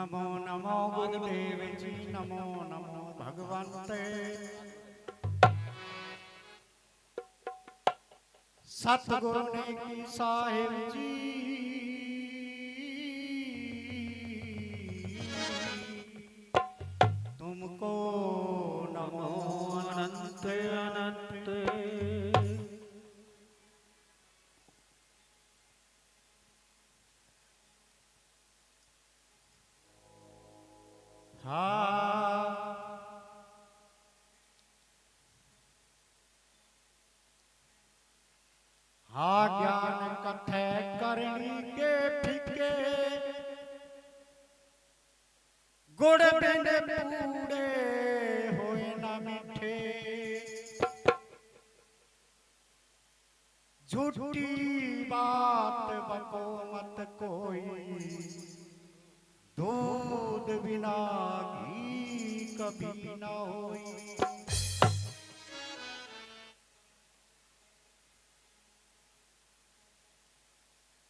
नमो नमो गुरुदेव जी, नमो नमो भगवंते। सतगुरु ने की साहिब जी, तुमको नमो अनंत अनंत। हा ज्ञान कथे करनी के फिके, गुड़ बिन पूरे होए न मीठे। झूठी बात बको मत कोई, दूध बिना घी कभी न होई।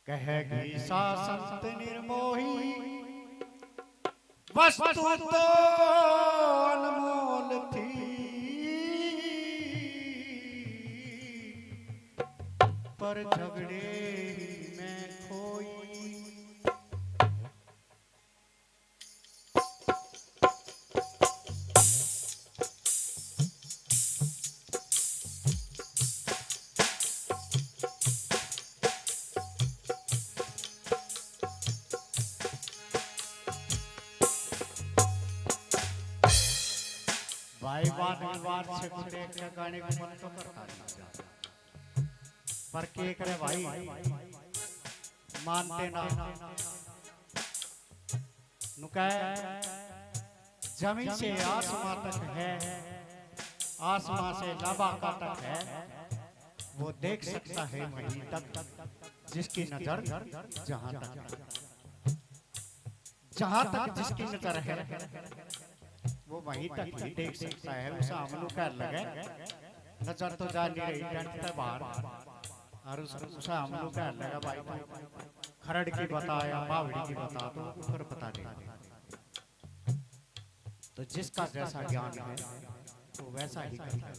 कहेगी सा संत निर्मोही, वस्तु तो अनमोल थी, पर झगड़े में खोई। भाई बात विवाद से कुछ देख के गाने को मन तो करता नहीं, पर के करे भाई मानते ना। नुका जमीन से आसमां तक है, आसमां से लाबाका तक है, वो देख सकता है वहीं तक जिसकी नजर जहां तक जिसकी नजर है, वो वहीं तक ही देख सकता है। उसे हमनु कर लगे नजर तो जा नहीं रही, टेंट से बाहर, और उसे हमनु कर लगा भाई खरड़ की बता या बावड़ी की बता, तो ऊपर बता दे। तो जिसका जैसा ज्ञान है वो वैसा ही करता है।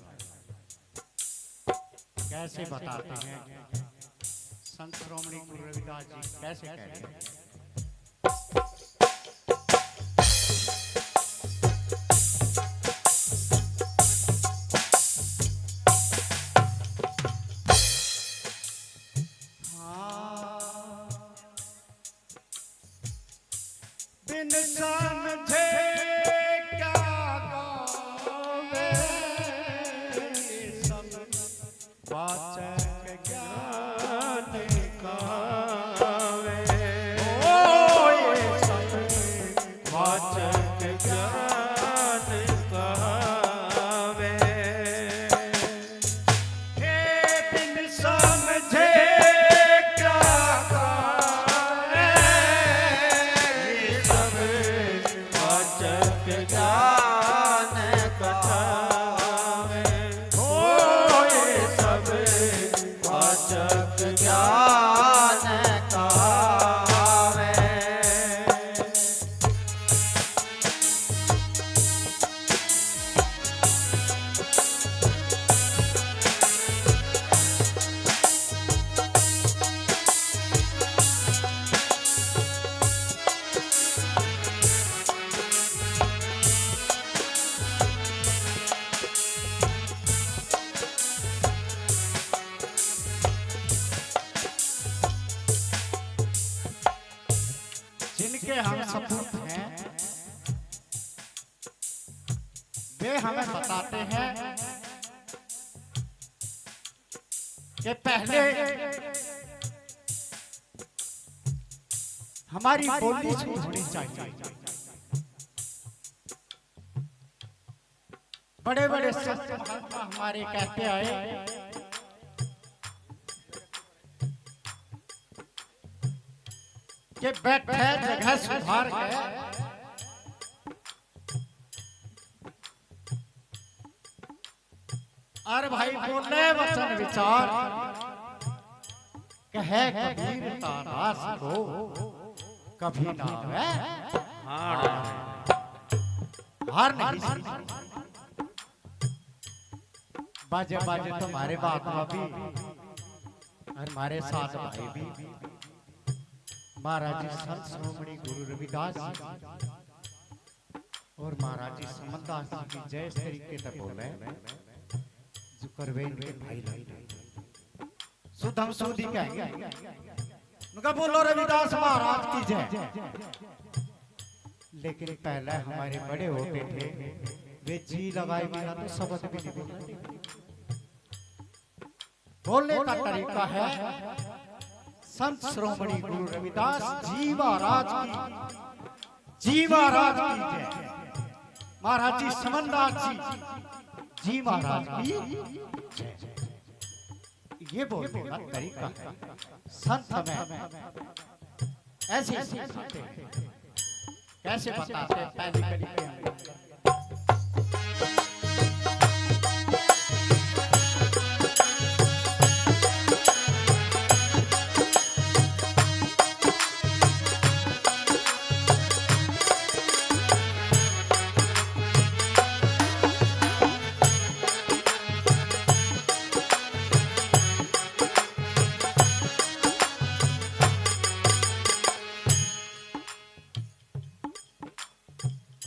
कैसे बताते हैं संत श्रोमणी गुरु रविदास जी, कैसे कहते हैं। बिन समझे क्या गावे, सब वाचक ज्ञान गावे। ओ ये सब वाचक ज्ञान गावे। हे बिन समझे हम सपूत हैं, वे हमें बताते हैं कि पहले हमारी बोली होनी चाहिए। बड़े बड़े संत महात्मा हमारे कहते आए कि बैठे जगह सुधार के, और भाई बोले वचन विचार कहे कबीर तारास को कभी ना वे हार नहीं। बाजे बाजे तुम्हारे बाबा भी और हमारे साथ भाई भी महाराज जी संत शिरोमणि गुरु रविदास जी और महाराज जी समनदास जी की जय इस तरीके से बोले जो करवे इनके भाई लोग सुधम सूदी कहेंगे उनका बोलो रविदास महाराज की जय। लेकिन पहले हमारे बड़े होते थे वे जी लगाए बिना तो शब्द भी नहीं बोलते। बोलने का तरीका है संत शिरोमणि गुरु रविदास जी महाराज की, जी महाराज की जय। महाराज जी समनदास जी महाराज की जय। ये बोलने का तरीका है। संत हमें ऐसे सिखाते हैं। कैसे बताते हैं पहली कड़ी के अंदर।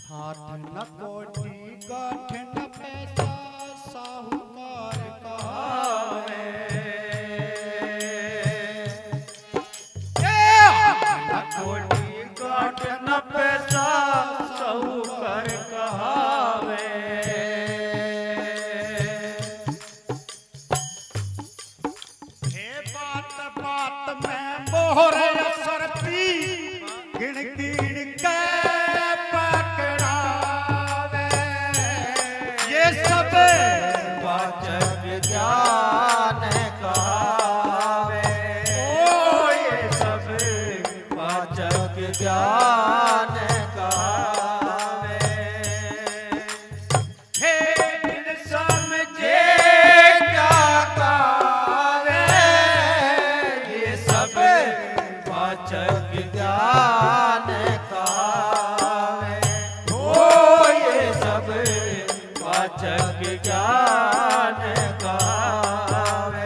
हाथ न कोटी गांठ न पैसा साहूकार कहावे। हाथ न कोटी गांठ न पैसा साहूकार कहावे। हे बात बात में मोहर असरती गिन गिन के वाचक ज्ञान कहावे। ओ ये सब वाचक ज्ञान कहावे। हे बिन समझे क्या कहावे। ये सब वाचक ज्ञान कहावे। ओ ये सब वाचक ज्ञान कहावे।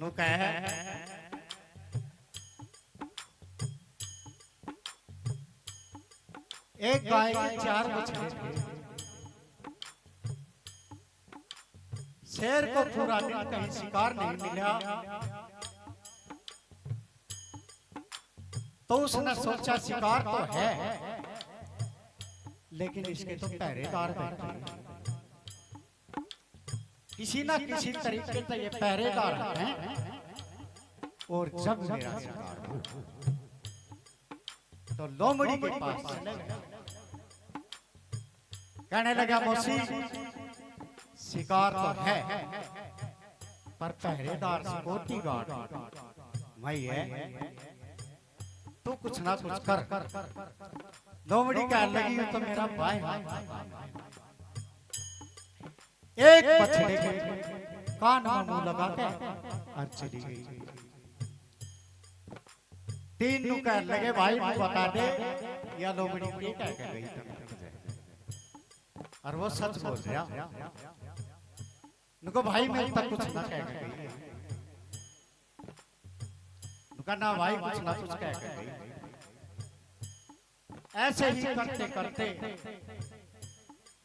नु कहे एक गाय के 4 बछड़े थे। शेर को पूरा दिन कहीं शिकार नहीं मिला तो उसने सोचा शिकार तो है लेकिन इसके तो पहरेदार बैठे हैं। किसी ना किसी तरीके से ये पहरेदार हैं और जब मेरा शिकार हो तो लोमड़ी के पास चले गए। कहने लगा मौसी शिकार तो है पर पहरेदार सिक्योरिटी गार्ड वही है तू कुछ ना कुछ कर। लोमड़ी कहने लगी तो मेरा भाई एक बछड़े के कान में मुंह लगा के और चली गई। 3 नु कहने लगे भाई तू बता दे या लोमड़ी ये कह के गई और वो सच बोल रहा। नुको भाई मैं तक कुछ ना कह के गई। नुका ना भाई कुछ ना कुछ कह के गई। ऐसे ही करते करते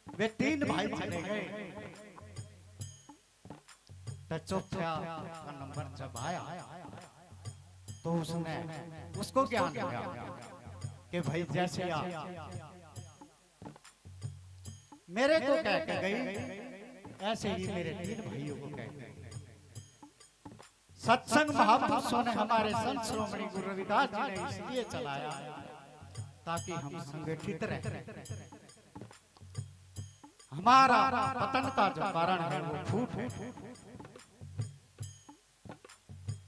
वे 3 भाई चले गए। तो चौथा का नंबर जब आया तो उसने उसको ज्ञान दिया कि भाई जैसे मेरे को कह के गई, ऐसे ही मेरे 3 भाइयों को कह के गई। सत्संग महापुरुषों ने हमारे संत श्रोमणी गुरु रविदास जी ने इसलिए चलाया ताकि हम संगठित रहें। हमारा पतन का जो कारण है वो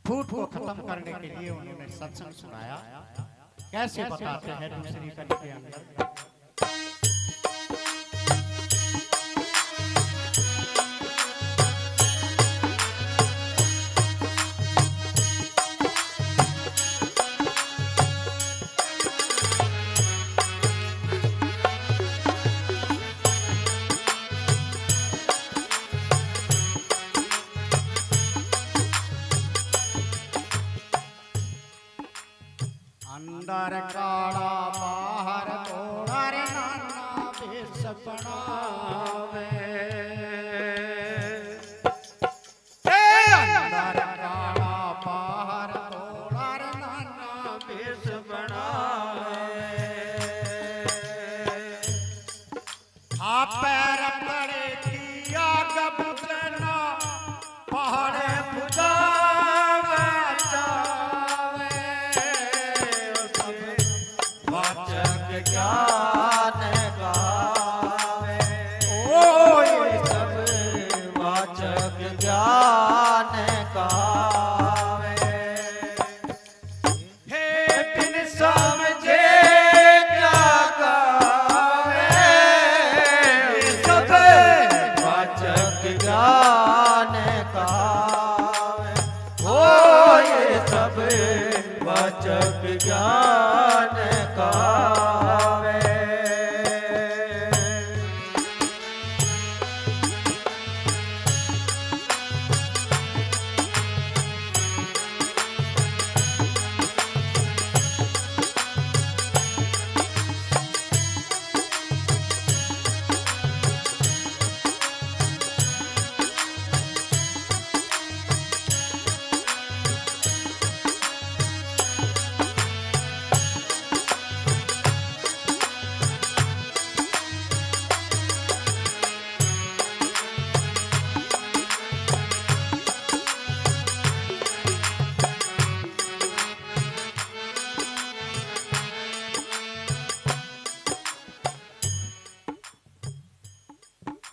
फूट को खत्म करने के लिए उन्होंने सत्संग सुनाया। कैसे बताते हैं दूसरी कड़ी के अंदर। अंदर काला बाहर थोड़ा रे नाना भेष बनावे। अंदर काला बाहर थोड़ा रे नाना भेष बनावे। पैर पड़े किया गबजना पहाड़े पुजावे जावे। वाचक ज्ञान गावे, ओ ये सब वाचक ज्ञान गावे। हे बिन समझे क्या गावे, ये सब वाचक ज्ञान गावे। ओ ये सब वाचक ज्ञान गावे।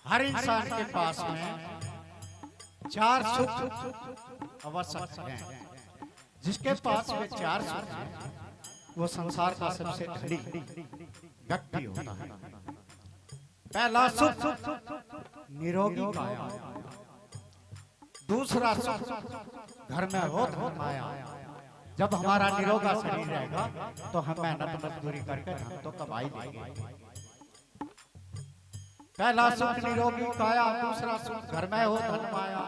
हर इंसान के पास में 4 सुख आवश्यक हैं। जिसके पास में 4 सुख हैं वो संसार का सबसे धनी व्यक्ति होता है। पहला सुख निरोगी काया, दूसरा सुख घर में हो धर्माया। जब हमारा निरोगा शरीर रहेगा तो हम मेहनत मजदूरी करके हम तो कमाई लेंगे। पहला सुख निरोगी काया, दूसरा सुख घर में हो धन माया,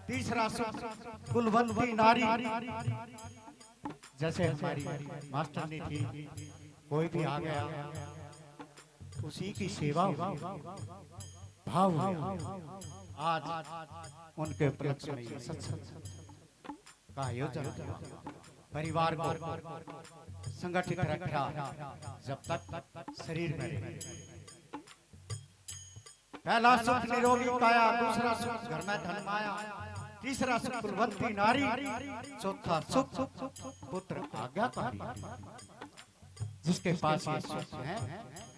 तीसरा सुख कुलवंती नारी। जैसे हमारी मास्टरनी थी, कोई भी आ गया उसी की सेवा हुई, भाव हुआ। आज उनके उपलक्ष्य में ये सत्संग का आयोजन हुआ। परिवार को संगठित रखा जब तक शरीर में रहे। पहला सुख निरोगी काया, दूसरा सुख घर में धन माया, तीसरा सुख कुलवंती नारी, चौथा सुख पुत्र आज्ञाकारी। जिसके पास ये सुख है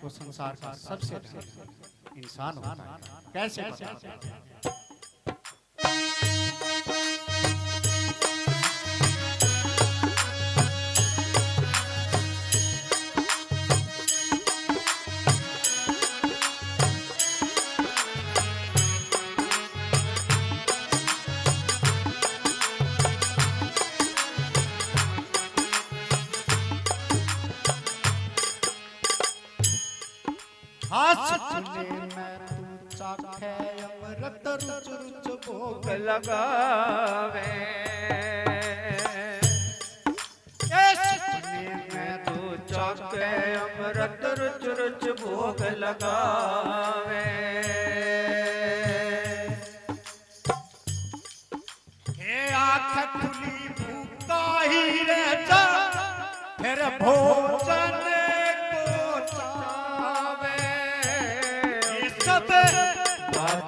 वो संसार का सबसे धनी इंसान होता है। कैसे बताते हैं? सुने मैं तू चाखे अमृत रुच रुच भोग लगावे। सुने मैं तू चाखे अमृत रुच रुच भोग लगावे। हे आँख खुली भूखा ही रह जा, फिर भोजन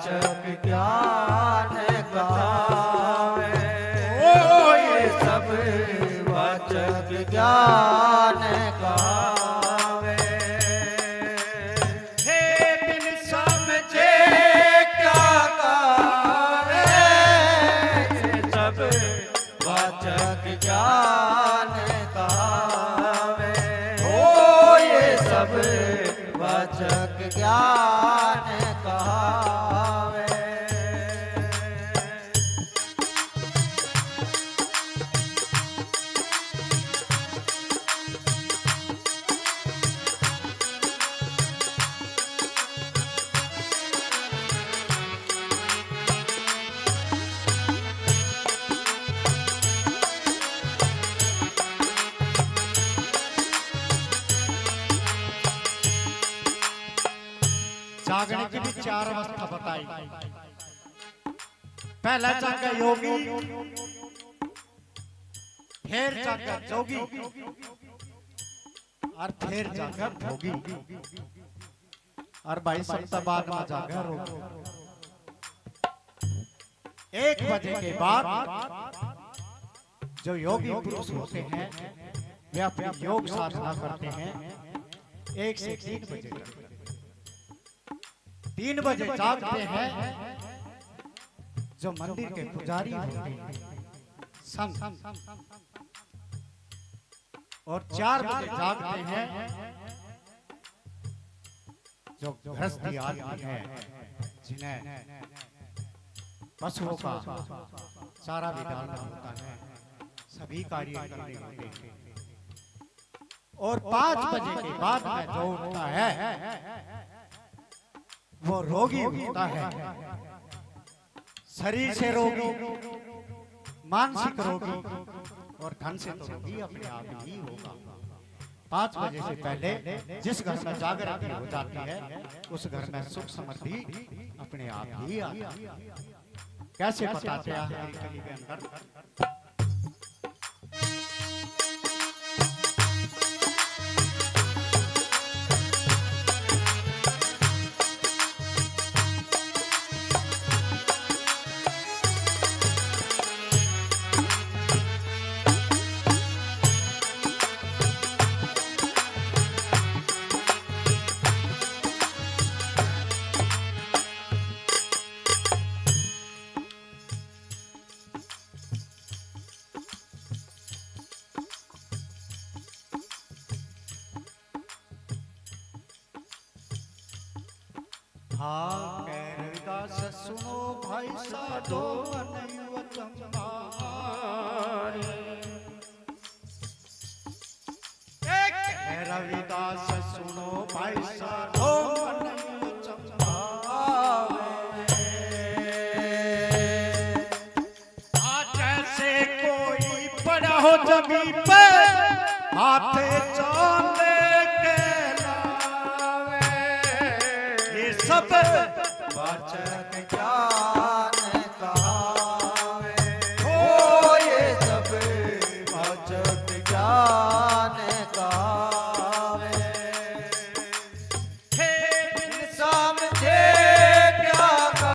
वाचक ज्ञान गावे। ओ ये सब वाचक ज्ञान गावे। हे बिन समझे क्या गावे, ये सब वाचक ज्ञान गावे। ओ ये सब वाचक ज्ञान गावे। जागने की भी चार अवस्था बताई। पहला जागा योगी, फिर जागा जोगी और फिर जागा भोगी, और भाई सबसे बाद में जागा रोगी। 1 बजे के बाद जो योगी पुरुष होते हैं वे अपनी योग साधना करते हैं 1 से 3 बजे तक। 3 बजे जागते हैं जो मंदिर के पुजारी होते हैं संत, और 4 बजे जागते हैं जो गृहस्थी आदमी है जिन्हें पशुओं का चारा भी डालना होता है, सभी कार्य करने होते हैं। और 5 बजे के बाद में जो उठता है वो रोगी होता है। शरीर से रोगी, मानसिक रोगी, और धन से तो रोगी अपने आप ही होगा। 5 बजे से पहले जिस घर में जागृति हो जाती है उस घर में सुख समृद्धि अपने आप ही आती है। कैसे बताते हैं कली के अंदर? हाँ कह रविदास सुनो भाई साधो अनैवतम कह रविदास सुनो भाई साधो अनैवतम आज जैसे कोई पड़ा हो जमीन पर हाथे चांदे सब वाचक ज्ञान